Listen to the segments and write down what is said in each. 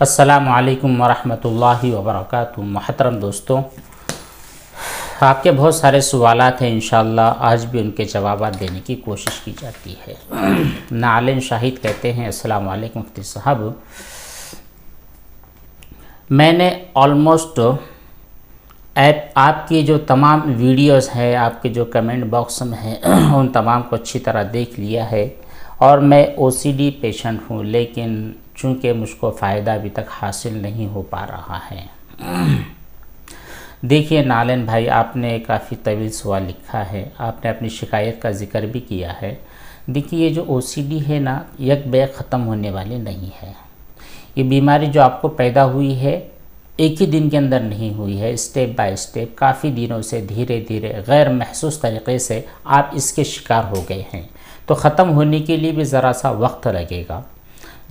السلام علیکم ورحمۃ اللہ وبرکاتہ۔ محترم دوستوں، آپ کے بہت سارے سوالات ہیں، انشاءاللہ آج بھی ان کے جوابات دینے کی کوشش کی جاتی ہے۔ نعلین شاہد کہتے ہیں السلام علیکم مفتی صاحب، میں نے آلموسٹ آپ کی جو تمام ویڈیوز ہیں، آپ کے جو کمنٹ باکس میں ہیں ان تمام کو اچھی طرح دیکھ لیا ہے، اور میں OCD پیشنٹ ہوں، لیکن چونکہ مجھ کو فائدہ ابھی تک حاصل نہیں ہو پا رہا ہے۔ دیکھیے نعلین بھائی، آپ نے کافی طویل سوال لکھا ہے، آپ نے اپنی شکایت کا ذکر بھی کیا ہے۔ دیکھیے یہ جو OCD ہے نا، یک بیک ختم ہونے والی نہیں ہے۔ یہ بیماری جو آپ کو پیدا ہوئی ہے ایک ہی دن کے اندر نہیں ہوئی ہے، اسٹیپ بائی اسٹیپ کافی دنوں سے دھیرے دھیرے غیر محسوس طریقے سے آپ اس کے شکار ہو گئے ہیں، تو ختم ہونے کے لیے بھی ذرا سا وقت لگے گا۔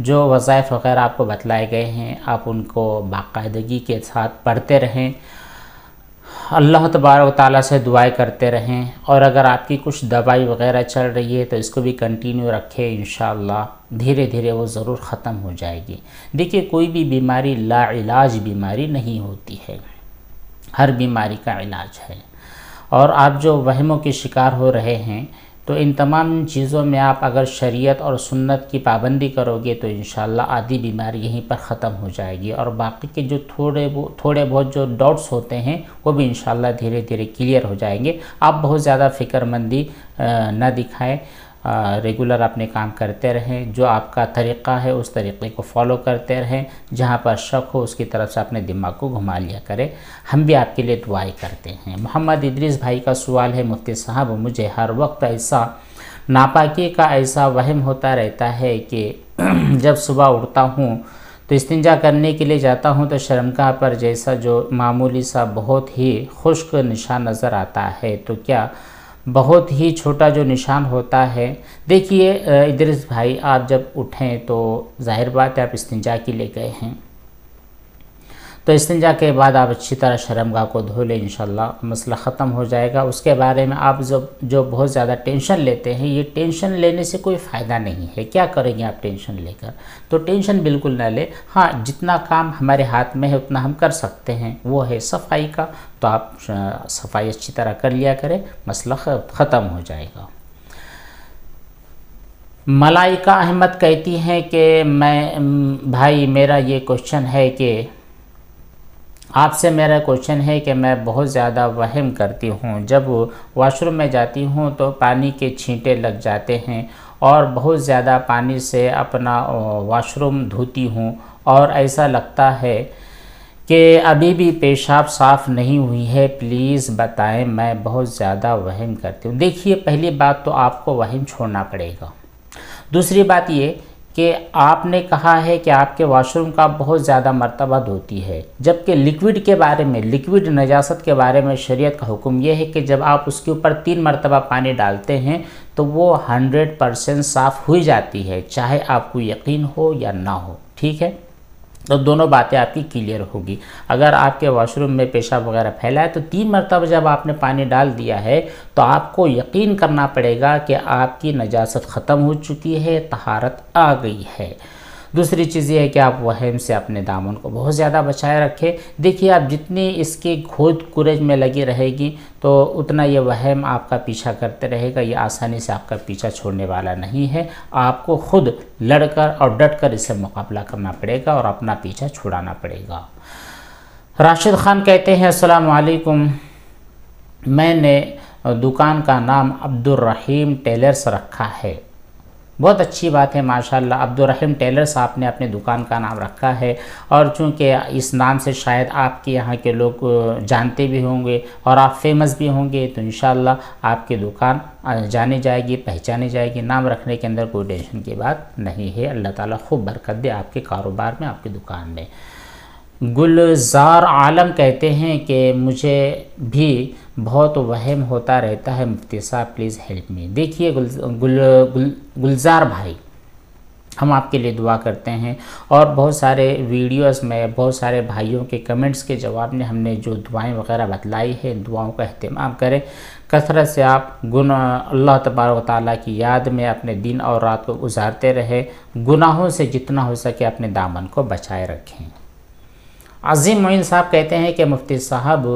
جو وظائف وغیرہ آپ کو بتلائے گئے ہیں، آپ ان کو باقاعدگی کے ساتھ پڑھتے رہیں، اللہ تبارک و تعالیٰ سے دعائیں کرتے رہیں، اور اگر آپ کی کچھ دوائی وغیرہ چل رہی ہے تو اس کو بھی کنٹینیو رکھیں، انشاءاللہ دھیرے دھیرے وہ ضرور ختم ہو جائے گی۔ دیکھیے کوئی بھی بیماری لا علاج بیماری نہیں ہوتی ہے، ہر بیماری کا علاج ہے، اور آپ جو وہموں کے شکار ہو رہے ہیں تو ان تمام چیزوں میں آپ اگر شریعت اور سنت کی پابندی کرو گے تو انشاءاللہ آدھی بیماری یہیں پر ختم ہو جائے گی، اور باقی کے جو تھوڑے بہت جو ڈاؤٹس ہوتے ہیں وہ بھی انشاءاللہ دھیرے دھیرے کلیئر ہو جائیں گے۔ آپ بہت زیادہ فکر مندی نہ دکھائیں، ریگولر اپنے کام کرتے رہیں، جو آپ کا طریقہ ہے اس طریقے کو فالو کرتے رہیں، جہاں پر شک ہو اس کی طرف سے اپنے دماغ کو گھما لیا کرے۔ ہم بھی آپ کے لیے دعائیں کرتے ہیں۔ محمد ادریس بھائی کا سوال ہے، مفتی صاحب مجھے ہر وقت ایسا ناپاکی کا ایسا وہم ہوتا رہتا ہے کہ جب صبح اٹھتا ہوں تو استنجا کرنے کے لیے جاتا ہوں تو شرمگاہ پر جیسا جو معمولی سا بہت ہی خشک نشان نظر آتا ہے، تو کیا بہت ہی چھوٹا جو نشان ہوتا ہے؟ دیکھیے ادریس بھائی، آپ جب اٹھیں تو ظاہر بات ہے آپ استنجا کے لیے گئے ہیں، تو استنجا کے بعد آپ اچھی طرح شرمگاہ کو دھو لیں، انشاءاللہ مسئلہ ختم ہو جائے گا۔ اس کے بارے میں آپ جو بہت زیادہ ٹینشن لیتے ہیں، یہ ٹینشن لینے سے کوئی فائدہ نہیں ہے۔ کیا کریں گے آپ ٹینشن لے کر؟ تو ٹینشن بالکل نہ لیں۔ ہاں، جتنا کام ہمارے ہاتھ میں ہے اتنا ہم کر سکتے ہیں، وہ ہے صفائی کا، تو آپ صفائی اچھی طرح کر لیا کریں، مسئلہ ختم ہو جائے گا۔ ملائکہ احمد کہتی ہیں کہ بھائی میرا یہ کوشچن ہے کہ آپ سے میرا کوشچن ہے کہ میں بہت زیادہ وہم کرتی ہوں، جب واش روم میں جاتی ہوں تو پانی کے چھینٹے لگ جاتے ہیں، اور بہت زیادہ پانی سے اپنا واش روم دھوتی ہوں، اور ایسا لگتا ہے کہ ابھی بھی پیشاب صاف نہیں ہوئی ہے، پلیز بتائیں، میں بہت زیادہ وہم کرتی ہوں۔ دیکھیے پہلی بات تو آپ کو وہم چھوڑنا پڑے گا۔ دوسری بات یہ کہ آپ نے کہا ہے کہ آپ کے واش روم کا بہت زیادہ مرتبہ دھوتی ہے، جبکہ لکوڈ کے بارے میں، لکوڈ نجاست کے بارے میں شریعت کا حکم یہ ہے کہ جب آپ اس کے اوپر 3 مرتبہ پانی ڈالتے ہیں تو وہ 100% صاف ہوئی جاتی ہے، چاہے آپ کو یقین ہو یا نہ ہو، ٹھیک ہے؟ تو دونوں باتیں آپ کی کلیئر ہوگی۔ اگر آپ کے واش روم میں پیشاب وغیرہ پھیلا ہے تو 3 مرتبہ جب آپ نے پانی ڈال دیا ہے تو آپ کو یقین کرنا پڑے گا کہ آپ کی نجاست ختم ہو چکی ہے، طہارت آ گئی ہے۔ دوسری چیز یہ ہے کہ آپ وہم سے اپنے دامن کو بہت زیادہ بچائے رکھیں۔ دیکھیے آپ جتنی اس کی کھود کورج میں لگی رہے گی تو اتنا یہ وہم آپ کا پیچھا کرتے رہے گا، یہ آسانی سے آپ کا پیچھا چھوڑنے والا نہیں ہے۔ آپ کو خود لڑ کر اور ڈٹ کر اس سے مقابلہ کرنا پڑے گا اور اپنا پیچھا چھڑانا پڑے گا۔ راشد خان کہتے ہیں السلام علیکم، میں نے دکان کا نام عبدالرحیم ٹیلرز رکھا ہے۔ بہت اچھی بات ہے، ماشاءاللہ عبدالرحیم ٹیلرز آپ نے اپنے دکان کا نام رکھا ہے، اور چونکہ اس نام سے شاید آپ کے یہاں کے لوگ جانتے بھی ہوں گے اور آپ فیمس بھی ہوں گے، تو انشاءاللہ آپ کی دکان جانی جائے گی، پہچانی جائے گی۔ نام رکھنے کے اندر کوئی ٹینشن کی بات نہیں ہے، اللہ تعالیٰ خوب برکت دے آپ کے کاروبار میں، آپ کی دکان میں۔ گلزار عالم کہتے ہیں کہ مجھے بھی بہت وہم ہوتا رہتا ہے، مفتی صاحب پلیز ہیلپ می۔ دیکھیے گلزار بھائی، ہم آپ کے لیے دعا کرتے ہیں، اور بہت سارے ویڈیوز میں بہت سارے بھائیوں کے کمنٹس کے جواب میں ہم نے جو دعائیں وغیرہ بتلائی ہے، دعاؤں کا اہتمام کریں، کثرت سے آپ اللہ تبارک و تعالیٰ کی یاد میں اپنے دن اور رات کو گزارتے رہے، گناہوں سے جتنا ہو سکے اپنے دامن کو بچائے رکھیں۔ عظیم معین صاحب کہتے ہیں کہ مفتی صاحب،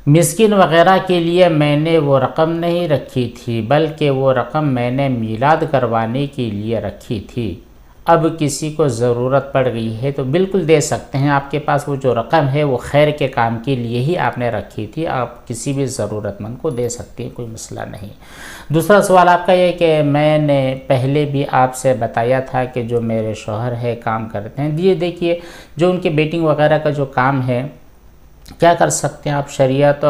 مسکین وغیرہ کے لیے میں نے وہ رقم نہیں رکھی تھی، بلکہ وہ رقم میں نے میلاد کروانے کے لیے رکھی تھی۔ اب کسی کو ضرورت پڑ گئی ہے تو بالکل دے سکتے ہیں، آپ کے پاس وہ جو رقم ہے وہ خیر کے کام کے لیے ہی آپ نے رکھی تھی، آپ کسی بھی ضرورت مند کو دے سکتے ہیں، کوئی مسئلہ نہیں۔ دوسرا سوال آپ کا یہ کہ میں نے پہلے بھی آپ سے بتایا تھا کہ جو میرے شوہر ہے کام کرتے ہیں، یہ دیکھیے جو ان کے بیٹنگ وغیرہ کا جو کام ہے، کیا کر سکتے ہیں آپ؟ شریعت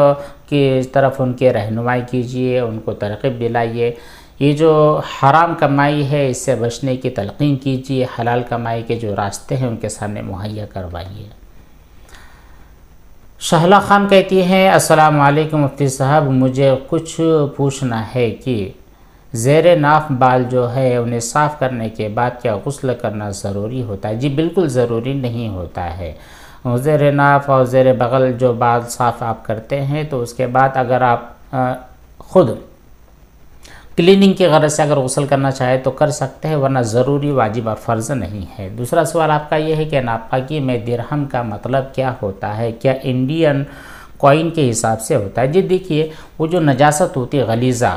کی طرف ان کے رہنمائی کیجئے، ان کو ترغیب دلائیے، یہ جو حرام کمائی ہے اس سے بچنے کی تلقین کیجئے، حلال کمائی کے جو راستے ہیں ان کے سامنے مہیا کروائیے۔ شہلا خان کہتی ہیں السلام علیکم مفتی صاحب، مجھے کچھ پوچھنا ہے کہ زیر ناف بال جو ہے انہیں صاف کرنے کے بعد کیا غسل کرنا ضروری ہوتا ہے؟ جی بالکل ضروری نہیں ہوتا ہے۔ زیر ناف اور زیر بغل جو بال صاف آپ کرتے ہیں تو اس کے بعد اگر آپ خود کلیننگ کی غرض سے اگر غسل کرنا چاہے تو کر سکتے ہیں، ورنہ ضروری واجب اور فرض نہیں ہے۔ دوسرا سوال آپ کا یہ ہے کہ ناپاکی میں درہم کا مطلب کیا ہوتا ہے؟ کیا انڈین کوئن کے حساب سے ہوتا ہے؟ جی دیکھیے، وہ جو نجاست ہوتی ہے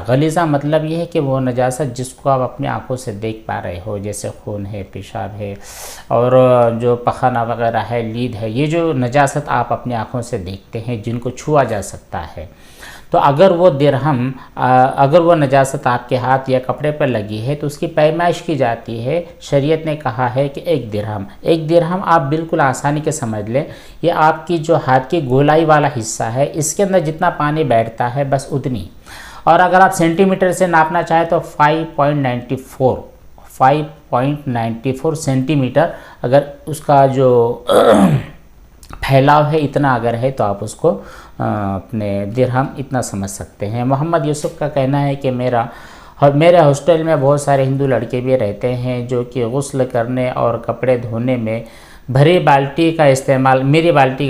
غلیظہ مطلب یہ ہے کہ وہ نجاست جس کو آپ اپنی آنکھوں سے دیکھ پا رہے ہو، جیسے خون ہے، پیشاب ہے، اور جو پخانہ وغیرہ ہے، لید ہے، یہ جو نجاست آپ اپنی آنکھوں سے دیکھتے ہیں جن کو چھوا جا سکتا ہے، تو اگر وہ درہم اگر وہ نجاست آپ کے ہاتھ یا کپڑے پر لگی ہے تو اس کی پیمائش کی جاتی ہے۔ شریعت نے کہا ہے کہ ایک درہم آپ بالکل آسانی کے سمجھ لیں، یہ آپ کی جو ہاتھ کی گولائی والا حصہ ہے، اس کے اندر جتنا پانی بیٹھتا ہے بس اتنی، اور اگر آپ سینٹی میٹر سے ناپنا چاہیں تو 5.94 سینٹی میٹر اگر اس کا جو پھیلاؤ ہے اتنا اگر ہے تو آپ اس کو اپنے درہم اتنا سمجھ سکتے ہیں۔ محمد یوسف کا کہنا ہے کہ میرے ہاسٹل میں بہت سارے ہندو لڑکے بھی رہتے ہیں جو کہ غسل کرنے اور کپڑے دھونے میں میری بالٹی کا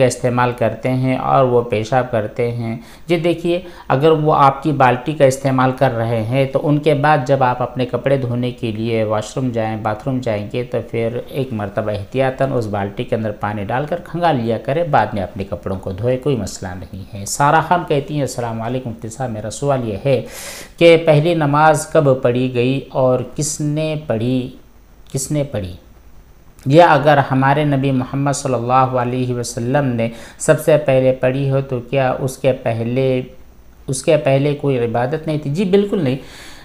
استعمال کرتے ہیں اور وہ پیشاب کرتے ہیں۔ جی دیکھیے، اگر وہ آپ کی بالٹی کا استعمال کر رہے ہیں تو ان کے بعد جب آپ اپنے کپڑے دھونے کے لیے واش روم جائیں، باتھ روم جائیں گے تو پھر ایک مرتبہ احتیاطاً اس بالٹی کے اندر پانی ڈال کر کھنگال لیا کرے، بعد میں اپنے کپڑوں کو دھوئے، کوئی مسئلہ نہیں ہے۔ سارا خان کہتی ہیں السلام علیکم مفتی صاحب، میرا سوال یہ ہے کہ پہلی نماز کب پڑھی گئی اور کس نے پڑھی؟ یہ اگر ہمارے نبی محمد صلی اللہ علیہ وسلم نے سب سے پہلے پڑھی ہو تو کیا اس کے پہلے کوئی عبادت نہیں تھی؟ جی بالکل نہیں۔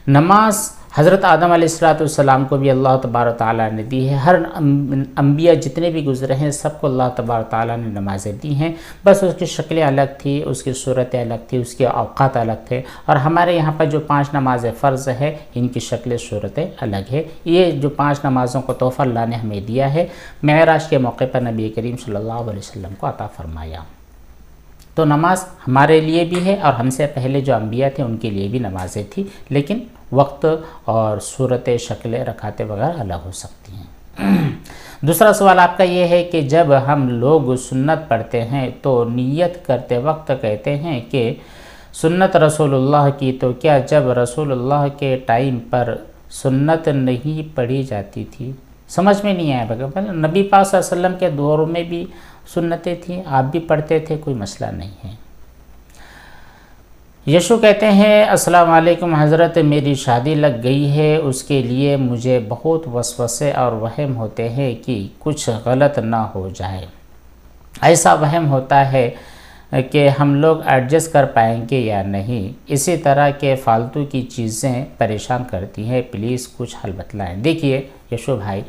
نماز حضرت آدم علیہ السلام کو بھی اللہ تبارک تعالیٰ نے دی ہے، ہر انبیاء جتنے بھی گزرے ہیں سب کو اللہ تبارک تعالیٰ نے نمازیں دی ہیں، بس اس کی شکلیں الگ تھی، اس کی صورتیں الگ تھی، اس کے اوقات الگ تھے، اور ہمارے یہاں پر جو 5 نمازیں فرض ہے ان کی شکلیں صورتیں الگ ہے۔ یہ جو 5 نمازوں کو تحفہ اللہ نے ہمیں دیا ہے، معراج کے موقع پر نبی کریم صلی اللہ علیہ وسلم کو عطا فرمایا، تو نماز ہمارے لیے بھی ہے اور ہم سے پہلے جو انبیاء تھے ان کے لیے بھی نمازیں تھیں، لیکن وقت اور صورتیں، شکلیں، رکعتیں وغیرہ الگ ہو سکتی ہیں۔ دوسرا سوال آپ کا یہ ہے کہ جب ہم لوگ سنت پڑھتے ہیں تو نیت کرتے وقت کہتے ہیں کہ سنت رسول اللہ کی، تو کیا جب رسول اللہ کے ٹائم پر سنت نہیں پڑھی جاتی تھی؟ سمجھ میں نہیں آیا بھائی، نبی پاک صلی اللہ علیہ وسلم کے دور میں بھی سنتیں تھیں، آپ بھی پڑھتے تھے، کوئی مسئلہ نہیں ہے۔ یشو کہتے ہیں السلام علیکم حضرت، میری شادی لگ گئی ہے، اس کے لیے مجھے بہت وسوسے اور وہم ہوتے ہیں کہ کچھ غلط نہ ہو جائے۔ ایسا وہم ہوتا ہے کہ ہم لوگ ایڈجسٹ کر پائیں گے یا نہیں، اسی طرح کے فالتو کی چیزیں پریشان کرتی ہیں، پلیز کچھ حل بتلائیں۔ دیکھیے یشو بھائی،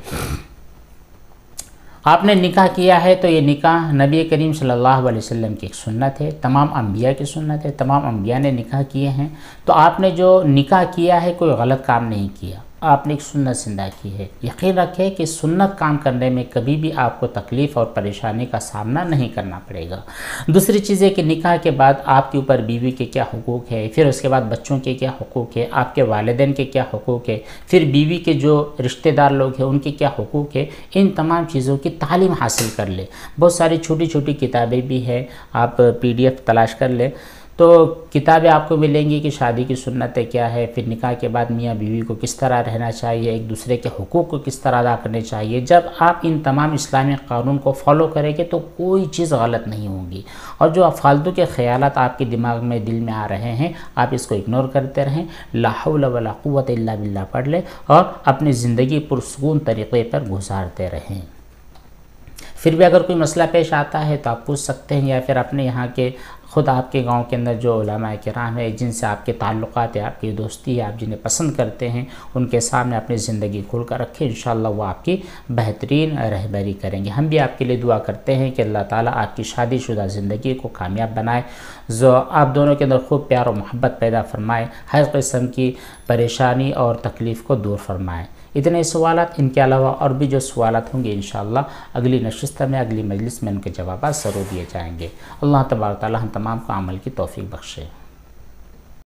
آپ نے نکاح کیا ہے تو یہ نکاح نبی کریم صلی اللہ علیہ وسلم کی ایک سنت ہے، تمام انبیاء کی سنت ہے، تمام انبیاء نے نکاح کیے ہیں، تو آپ نے جو نکاح کیا ہے کوئی غلط کام نہیں کیا۔ آپ نے ایک سنت زندہ کی ہے، یقین رکھیں کہ سنت کام کرنے میں کبھی بھی آپ کو تکلیف اور پریشانی کا سامنا نہیں کرنا پڑے گا۔ دوسری چیز ہے کہ نکاح کے بعد آپ کے اوپر بیوی کے کیا حقوق ہے، پھر اس کے بعد بچوں کے کیا حقوق ہے، آپ کے والدین کے کیا حقوق ہے، پھر بیوی کے جو رشتہ دار لوگ ہیں ان کے کیا حقوق ہے، ان تمام چیزوں کی تعلیم حاصل کر لیں۔ بہت ساری چھوٹی چھوٹی کتابیں بھی ہیں، آپ PDF تلاش کر لیں تو کتابیں آپ کو ملیں گی کہ شادی کی سنتیں کیا ہے، پھر نکاح کے بعد میاں بیوی کو کس طرح رہنا چاہیے، ایک دوسرے کے حقوق کو کس طرح ادا کرنے چاہیے۔ جب آپ ان تمام اسلامی قانون کو فالو کریں گے تو کوئی چیز غلط نہیں ہوگی، اور جو فالتو کے خیالات آپ کے دماغ میں دل میں آ رہے ہیں آپ اس کو اگنور کرتے رہیں، لا حول ولا قوت الا باللہ پڑھ لیں اور اپنی زندگی پرسکون طریقے پر گزارتے رہیں۔ پھر بھی اگر کوئی مسئلہ پیش آتا ہے تو آپ پوچھ سکتے ہیں، یا پھر اپنے یہاں کے خود آپ کے گاؤں کے اندر جو علماء کرام ہیں جن سے آپ کے تعلقات ہے، آپ کی دوستی ہے، آپ جنہیں پسند کرتے ہیں، ان کے سامنے اپنی زندگی کھول کر رکھیں، انشاءاللہ وہ آپ کی بہترین رہبری کریں گے۔ ہم بھی آپ کے لیے دعا کرتے ہیں کہ اللہ تعالیٰ آپ کی شادی شدہ زندگی کو کامیاب بنائے، آپ دونوں کے اندر خوب پیار و محبت پیدا فرمائے، ہر قسم کی پریشانی اور تکلیف کو دور فرمائے۔ اتنے سوالات، ان کے علاوہ اور بھی جو سوالات ہوں گے انشاءاللہ اگلی نشست میں، اگلی مجلس میں ان کے جوابات ضرور دیے جائیں گے۔ اللہ تبارک و تعالی ہم تمام کو عمل کی توفیق بخشے۔